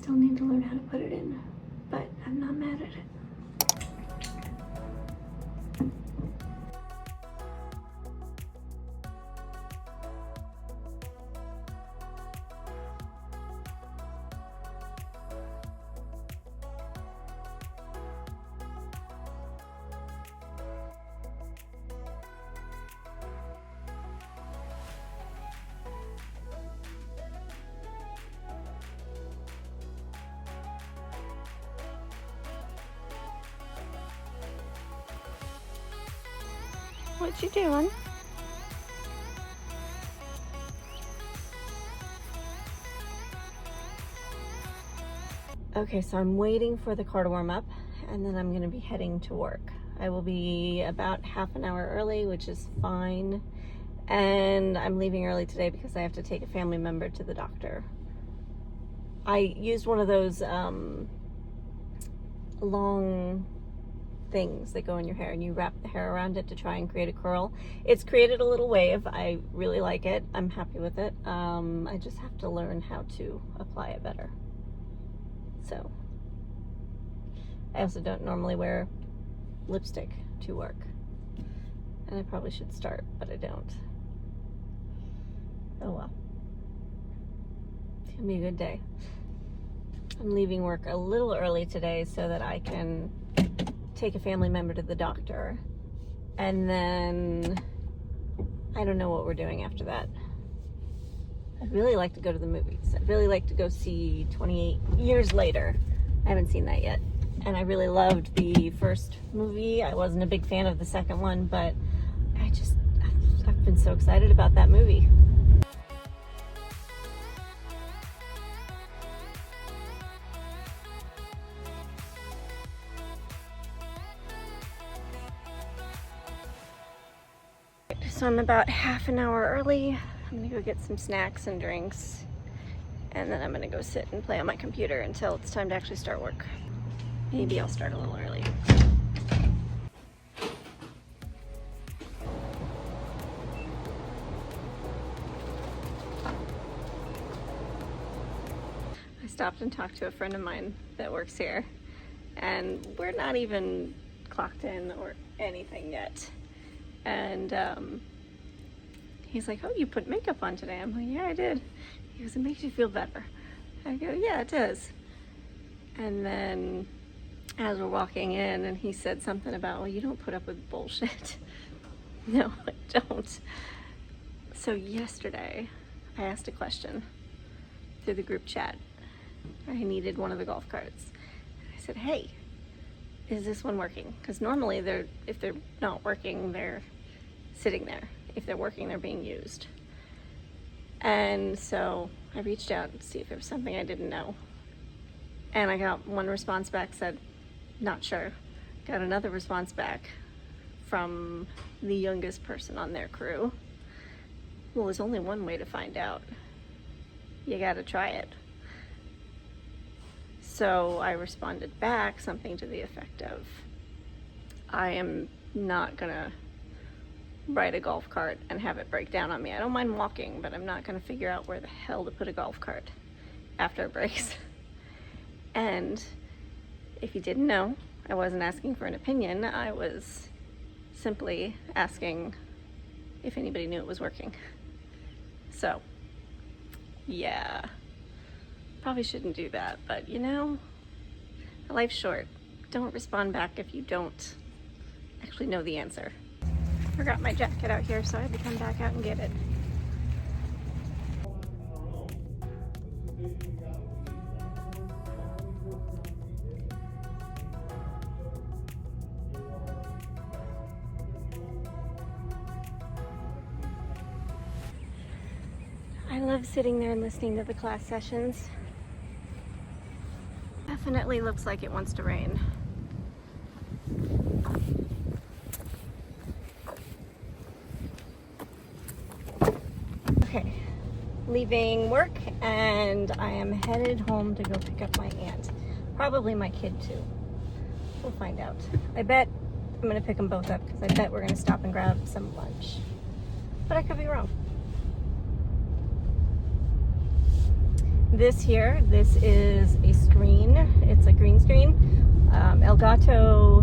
still need to learn how to put it in, but I'm not mad at it. What you doing? Okay, so I'm waiting for the car to warm up, and then I'm gonna be heading to work. I will be about half an hour early, which is fine. And I'm leaving early today because I have to take a family member to the doctor. I used one of those long things that go in your hair, and you wrap the hair around it to try and create a curl. It's created a little wave. I really like it. I'm happy with it. I just have to learn how to apply it better. So I also don't normally wear lipstick to work, and I probably should start, but I don't. Oh well, it's gonna be a good day. I'm leaving work a little early today so that I can take a family member to the doctor, and then I don't know what we're doing after that. I'd really like to go to the movies. I'd really like to go see 28 Years Later. I haven't seen that yet, and I really loved the first movie. I wasn't a big fan of the second one, but I've been so excited about that movie. So I'm about half an hour early. I'm gonna go get some snacks and drinks, and then I'm gonna go sit and play on my computer until it's time to actually start work. Maybe I'll start a little early. I stopped and talked to a friend of mine that works here, and we're not even clocked in or anything yet. And he's like, oh, you put makeup on today? I'm like, yeah, I did. He goes, it makes you feel better. I go, yeah, it does. And then as we're walking in, and he said something about, well, you don't put up with bullshit. No, I don't. So yesterday, I asked a question through the group chat. I needed one of the golf carts. I said, hey, is this one working? Because normally if they're not working, they're sitting there. If they're working, they're being used. And so I reached out to see if there was something I didn't know. And I got one response back, said, not sure. Got another response back from the youngest person on their crew. Well, there's only one way to find out. You gotta try it. So I responded back something to the effect of, I am not gonna ride a golf cart and have it break down on me. I don't mind walking, but I'm not gonna figure out where the hell to put a golf cart after it breaks. And if you didn't know, I wasn't asking for an opinion. I was simply asking if anybody knew it was working. So, yeah. Probably shouldn't do that, but you know, life's short. Don't respond back if you don't actually know the answer. I forgot my jacket out here, so I had to come back out and get it. I love sitting there and listening to the class sessions. Definitely looks like it wants to rain. Okay, leaving work, and I am headed home to go pick up my aunt. Probably my kid too. We'll find out. I bet I'm gonna pick them both up because I bet we're gonna stop and grab some lunch. But I could be wrong. This here, this is a screen. It's a green screen. Elgato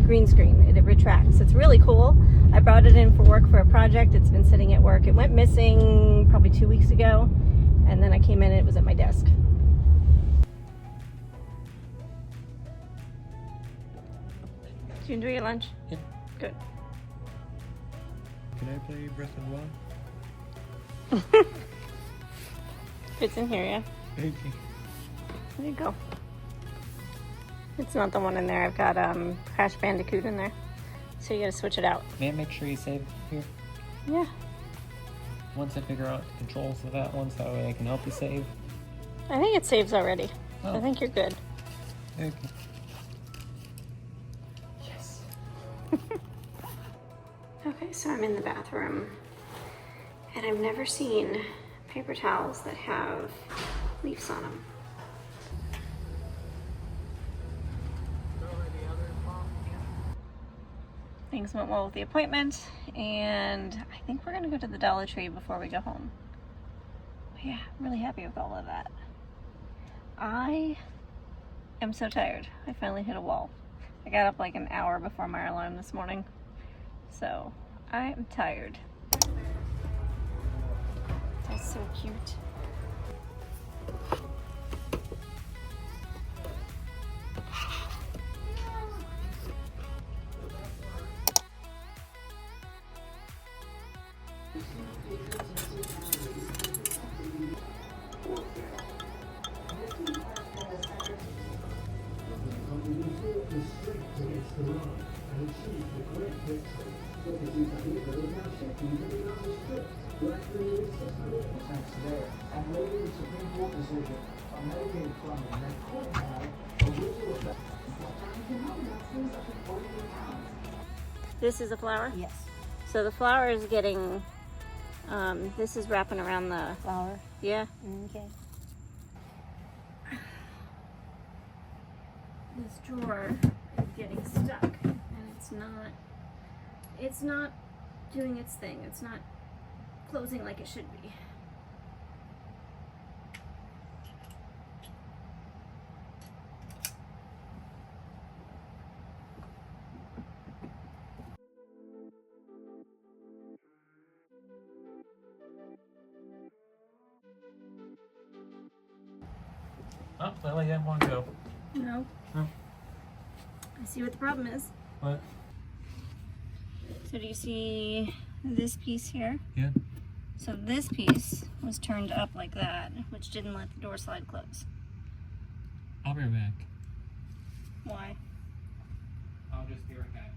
green screen. It retracts. It's really cool. I brought it in for work for a project. It's been sitting at work. It went missing probably 2 weeks ago, and then I came in and it was at my desk. Did you enjoy your lunch? Yeah. Good. Can I play Breath of the Wild? It's in here, yeah. Thank you. There you go. It's not the one in there. I've got Crash Bandicoot in there. So you gotta switch it out. May I make sure you save here? Yeah. Once I figure out the controls of that one, so that way I can help you save. I think it saves already. Oh. I think you're good. Okay. Yes. Okay, so I'm in the bathroom. And I've never seen paper towels that have leaves on them. Things went well with the appointment, and I think we're gonna go to the Dollar Tree before we go home. But yeah, I'm really happy with all of that. I am so tired. I finally hit a wall. I got up like an hour before my alarm this morning, so I am tired. That's so cute. This is a flower? Yes. So the flower is getting, this is wrapping around the Flower. yeah. Okay. This drawer is getting stuck, and it's not doing its thing. It's not closing like it should be. Oh, Lily, I want to go. No. No. I see what the problem is. What? So do you see this piece here? Yeah. So this piece was turned up like that, which didn't let the door slide close. I'll be right back. Why? I'll just be right back.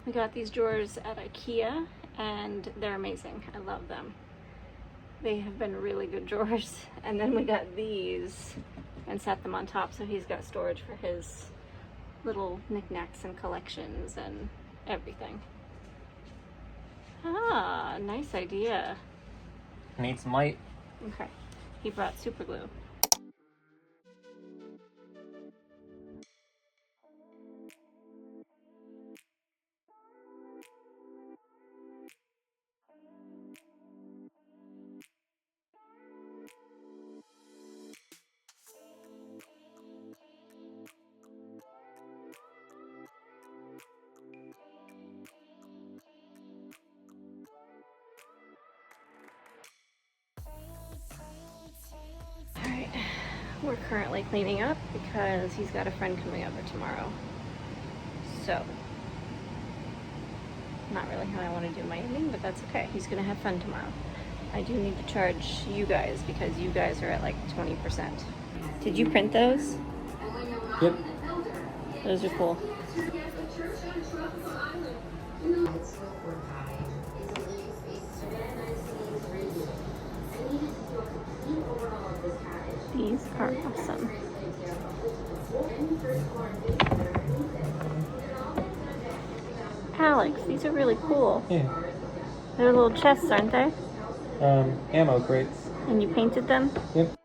We got these drawers at IKEA, and they're amazing. I love them. They have been really good drawers. And then we got these and set them on top, so he's got storage for his little knickknacks and collections and everything. Ah, nice idea. Need some light? Okay. He brought super glue. Alright, we're currently cleaning up because he's got a friend coming over tomorrow. So, not really how I want to do my evening, but that's okay. He's gonna have fun tomorrow. I do need to charge you guys because you guys are at like 20%. Did you print those? Yep. Those are cool. These are awesome. Alex, these are really cool. Yeah. They're little chests, aren't they? Ammo crates. And you painted them? Yep.